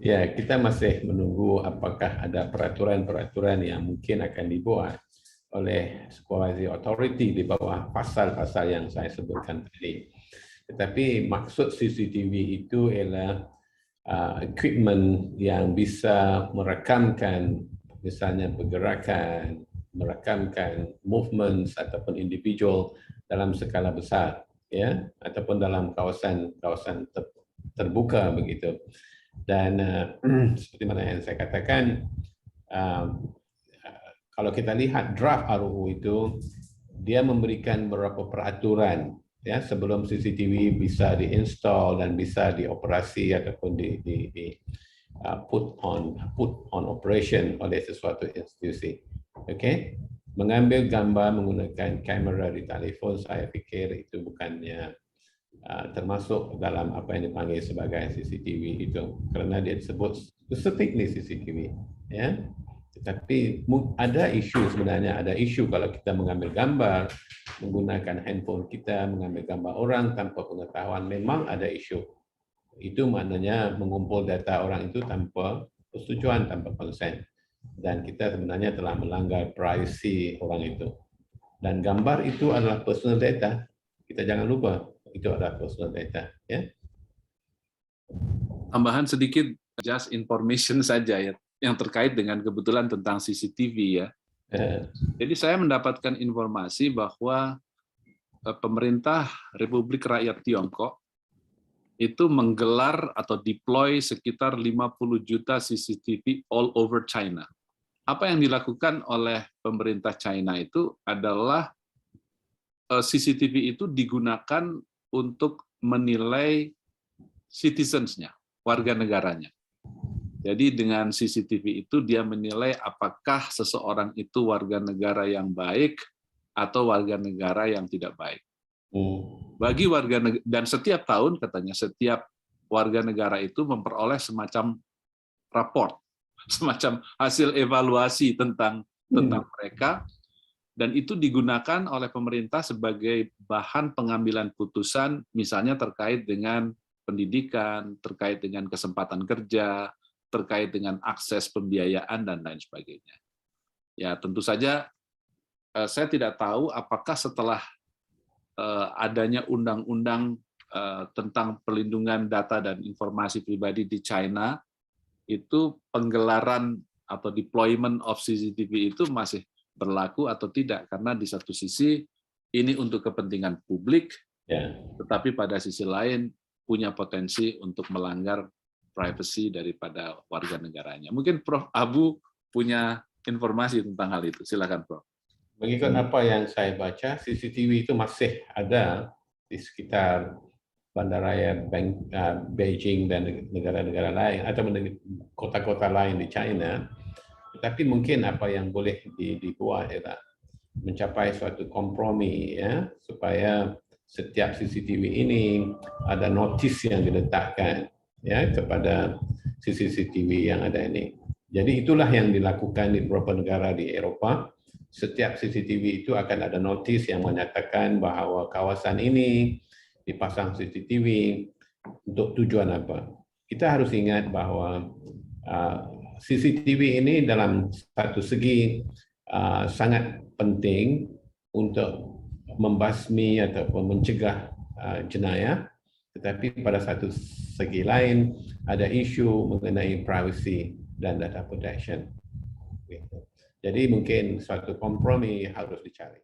Ya, kita masih menunggu apakah ada peraturan-peraturan yang mungkin akan dibuat oleh supervisory authority di bawah pasal-pasal yang saya sebutkan tadi. Tetapi maksud CCTV itu ialah equipment yang bisa merekamkan misalnya pergerakan, merekamkan movements ataupun individual dalam skala besar, ya, ataupun dalam kawasan terbuka begitu. Dan seperti mana yang saya katakan, uh, kalau kita lihat draft RUU itu, dia memberikan beberapa peraturan ya sebelum CCTV bisa diinstal dan bisa dioperasi ataupun put on operation oleh sesuatu institusi. Okey, mengambil gambar menggunakan kamera di telefon, saya fikir itu bukannya termasuk dalam apa yang dipanggil sebagai CCTV itu, kerana dia disebut specifically CCTV, ya. Tetapi ada isu sebenarnya, ada isu kalau kita mengambil gambar menggunakan handphone kita, mengambil gambar orang tanpa pengetahuan, memang ada isu. Itu maknanya mengumpul data orang itu tanpa persetujuan, tanpa konsen. Dan kita sebenarnya telah melanggar privasi orang itu. Dan gambar itu adalah personal data. Kita jangan lupa, itu adalah personal data. Ya. Tambahan sedikit, just information saja ya, yang terkait dengan kebetulan tentang CCTV ya. Jadi saya mendapatkan informasi bahwa pemerintah Republik Rakyat Tiongkok itu menggelar atau deploy sekitar 50 juta CCTV all over China. Apa yang dilakukan oleh pemerintah China itu adalah CCTV itu digunakan untuk menilai citizens-nya, warga negaranya. Jadi dengan CCTV itu dia menilai apakah seseorang itu warga negara yang baik atau warga negara yang tidak baik. Bagi warga negara, dan setiap tahun katanya setiap warga negara itu memperoleh semacam raport, semacam hasil evaluasi tentang mereka, dan itu digunakan oleh pemerintah sebagai bahan pengambilan putusan, misalnya terkait dengan pendidikan, terkait dengan kesempatan kerja, terkait dengan akses pembiayaan dan lain sebagainya. Ya tentu saja saya tidak tahu apakah setelah adanya undang-undang tentang perlindungan data dan informasi pribadi di China, itu penggelaran atau deployment of CCTV itu masih berlaku atau tidak, karena di satu sisi ini untuk kepentingan publik, tetapi pada sisi lain punya potensi untuk melanggar privasi daripada warga negaranya. Mungkin Prof. Abu punya informasi tentang hal itu. Silakan, Prof. Mengikut apa yang saya baca, CCTV itu masih ada di sekitar bandaraya Beijing dan negara-negara lain atau kota-kota lain di China. Tetapi mungkin apa yang boleh dibuat adalah mencapai suatu kompromi ya, supaya setiap CCTV ini ada notis yang diletakkan ya kepada CCTV yang ada ini. Jadi itulah yang dilakukan di beberapa negara di Eropah. Setiap CCTV itu akan ada notis yang menyatakan bahawa kawasan ini dipasang CCTV untuk tujuan apa. Kita harus ingat bahawa CCTV ini dalam satu segi sangat penting untuk membasmi ataupun mencegah jenayah, tetapi pada satu segi lain ada isu mengenai privacy dan data protection. Jadi mungkin suatu kompromi harus dicari.